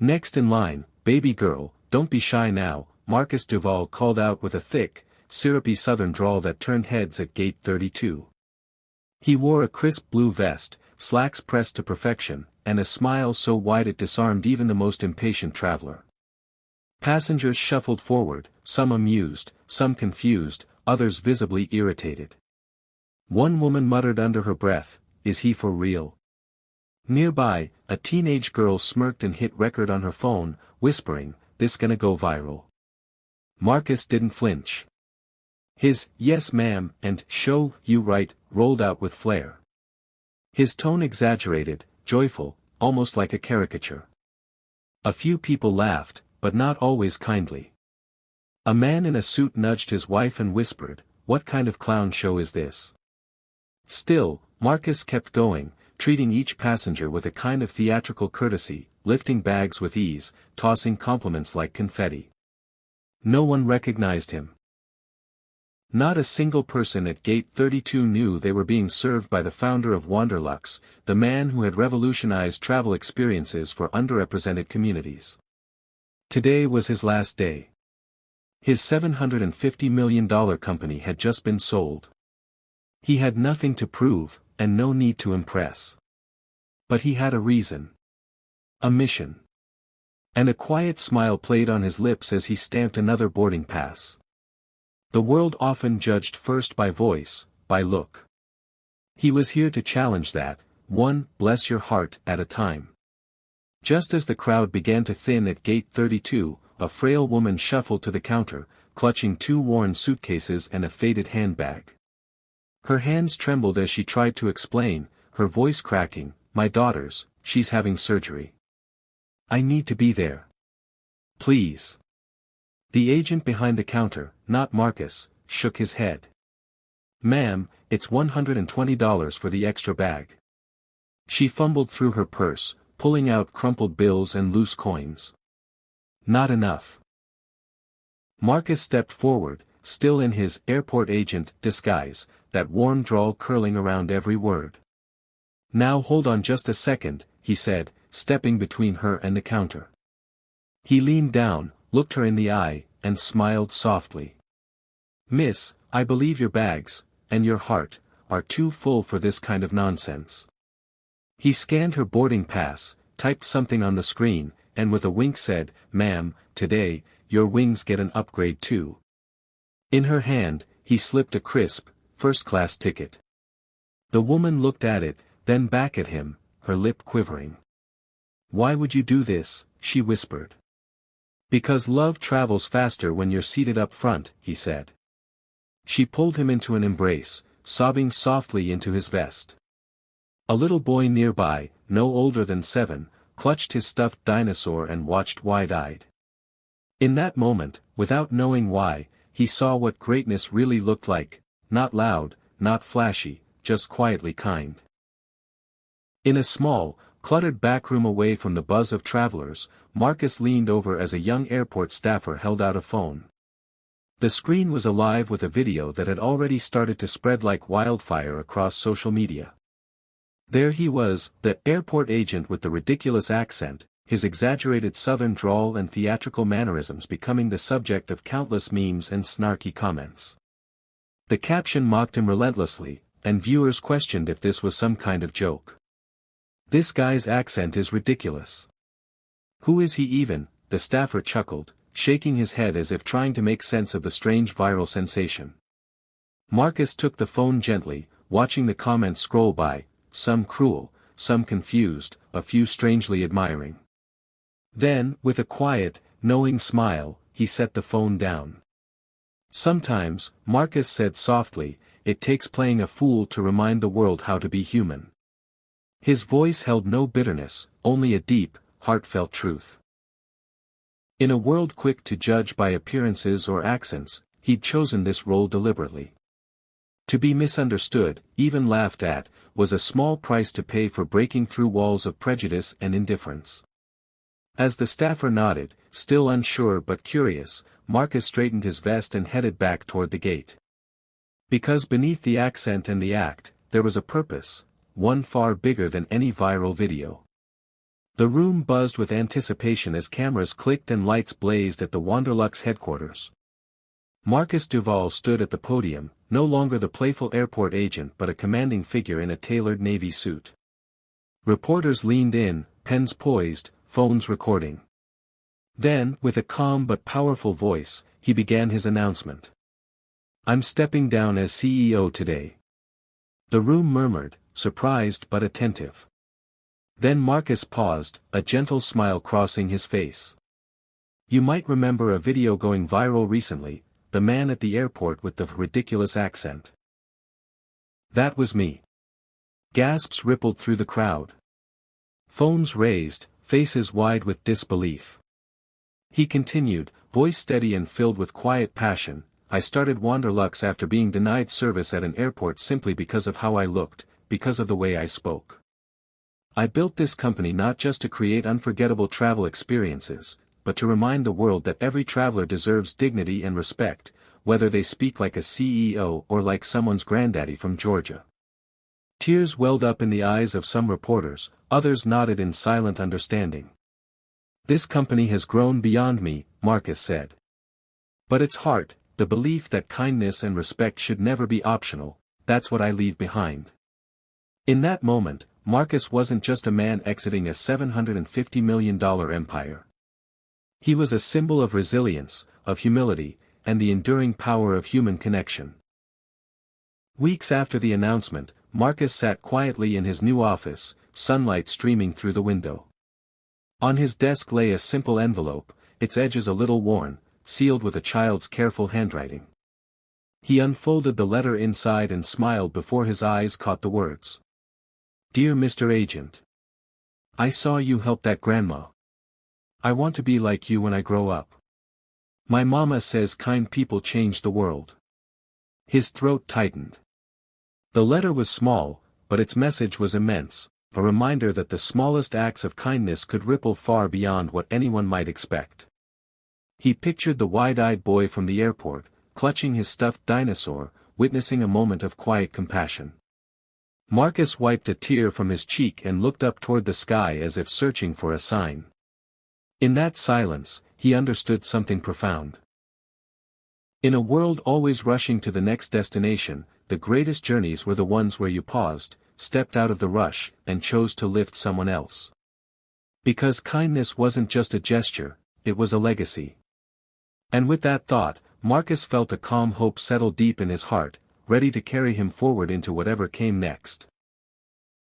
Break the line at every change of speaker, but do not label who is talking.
Next in line, baby girl, don't be shy now, Marcus Duvall called out with a thick, syrupy southern drawl that turned heads at gate 32. He wore a crisp blue vest, slacks pressed to perfection, and a smile so wide it disarmed even the most impatient traveler. Passengers shuffled forward, some amused, some confused, others visibly irritated. One woman muttered under her breath, "Is he for real?" Nearby, a teenage girl smirked and hit record on her phone, whispering, "This gonna go viral." Marcus didn't flinch. His, "Yes ma'am," and, "Show, you right," rolled out with flair. His tone exaggerated, joyful, almost like a caricature. A few people laughed, but not always kindly. A man in a suit nudged his wife and whispered, "What kind of clown show is this?" Still, Marcus kept going, treating each passenger with a kind of theatrical courtesy, lifting bags with ease, tossing compliments like confetti. No one recognized him. Not a single person at gate 32 knew they were being served by the founder of Wanderlux, the man who had revolutionized travel experiences for underrepresented communities. Today was his last day. His $750 million company had just been sold. He had nothing to prove, and no need to impress. But he had a reason. A mission. And a quiet smile played on his lips as he stamped another boarding pass. The world often judged first by voice, by look. He was here to challenge that, one "bless your heart" at a time. Just as the crowd began to thin at gate 32, a frail woman shuffled to the counter, clutching two worn suitcases and a faded handbag. Her hands trembled as she tried to explain, her voice cracking, "My daughter's, she's having surgery. I need to be there. Please." The agent behind the counter, not Marcus, shook his head. "Ma'am, it's $120 for the extra bag." She fumbled through her purse, pulling out crumpled bills and loose coins. "Not enough." Marcus stepped forward, still in his airport agent disguise, that warm drawl curling around every word. "Now hold on just a second," he said, stepping between her and the counter. He leaned down, looked her in the eye, and smiled softly. "Miss, I believe your bags, and your heart, are too full for this kind of nonsense." He scanned her boarding pass, typed something on the screen, and with a wink said, "Ma'am, today, your wings get an upgrade too." In her hand, he slipped a crisp, first-class ticket. The woman looked at it, then back at him, her lip quivering. "Why would you do this?" she whispered. "Because love travels faster when you're seated up front," he said. She pulled him into an embrace, sobbing softly into his vest. A little boy nearby, no older than 7, clutched his stuffed dinosaur and watched wide-eyed. In that moment, without knowing why, he saw what greatness really looked like, not loud, not flashy, just quietly kind. In a small, cluttered back room away from the buzz of travelers, Marcus leaned over as a young airport staffer held out a phone. The screen was alive with a video that had already started to spread like wildfire across social media. There he was, the airport agent with the ridiculous accent, his exaggerated southern drawl and theatrical mannerisms becoming the subject of countless memes and snarky comments. The caption mocked him relentlessly, and viewers questioned if this was some kind of joke. "This guy's accent is ridiculous. Who is he even?" the staffer chuckled, shaking his head as if trying to make sense of the strange viral sensation. Marcus took the phone gently, watching the comments scroll by, some cruel, some confused, a few strangely admiring. Then, with a quiet, knowing smile, he set the phone down. "Sometimes," Marcus said softly, "it takes playing a fool to remind the world how to be human." His voice held no bitterness, only a deep, heartfelt truth. In a world quick to judge by appearances or accents, he'd chosen this role deliberately. To be misunderstood, even laughed at, was a small price to pay for breaking through walls of prejudice and indifference. As the staffer nodded, still unsure but curious, Marcus straightened his vest and headed back toward the gate. Because beneath the accent and the act, there was a purpose, one far bigger than any viral video. The room buzzed with anticipation as cameras clicked and lights blazed at the Wanderlux headquarters. Marcus Duvall stood at the podium, no longer the playful airport agent but a commanding figure in a tailored navy suit. Reporters leaned in, pens poised, phones recording. Then, with a calm but powerful voice, he began his announcement. "I'm stepping down as CEO today." The room murmured, surprised but attentive. Then Marcus paused, a gentle smile crossing his face. "You might remember a video going viral recently, the man at the airport with the ridiculous accent. That was me." Gasps rippled through the crowd. Phones raised, faces wide with disbelief. He continued, voice steady and filled with quiet passion, "I started Wanderlux after being denied service at an airport simply because of how I looked, because of the way I spoke. I built this company not just to create unforgettable travel experiences, but to remind the world that every traveler deserves dignity and respect, whether they speak like a CEO or like someone's granddaddy from Georgia." Tears welled up in the eyes of some reporters, others nodded in silent understanding. "This company has grown beyond me," Marcus said. "But its heart, the belief that kindness and respect should never be optional, that's what I leave behind." In that moment, Marcus wasn't just a man exiting a $750 million empire. He was a symbol of resilience, of humility, and the enduring power of human connection. Weeks after the announcement, Marcus sat quietly in his new office, sunlight streaming through the window. On his desk lay a simple envelope, its edges a little worn, sealed with a child's careful handwriting. He unfolded the letter inside and smiled before his eyes caught the words. "Dear Mr. Agent. I saw you help that grandma. I want to be like you when I grow up. My mama says kind people change the world." His throat tightened. The letter was small, but its message was immense, a reminder that the smallest acts of kindness could ripple far beyond what anyone might expect. He pictured the wide-eyed boy from the airport, clutching his stuffed dinosaur, witnessing a moment of quiet compassion. Marcus wiped a tear from his cheek and looked up toward the sky as if searching for a sign. In that silence, he understood something profound. In a world always rushing to the next destination, the greatest journeys were the ones where you paused, stepped out of the rush, and chose to lift someone else. Because kindness wasn't just a gesture, it was a legacy. And with that thought, Marcus felt a calm hope settle deep in his heart, ready to carry him forward into whatever came next.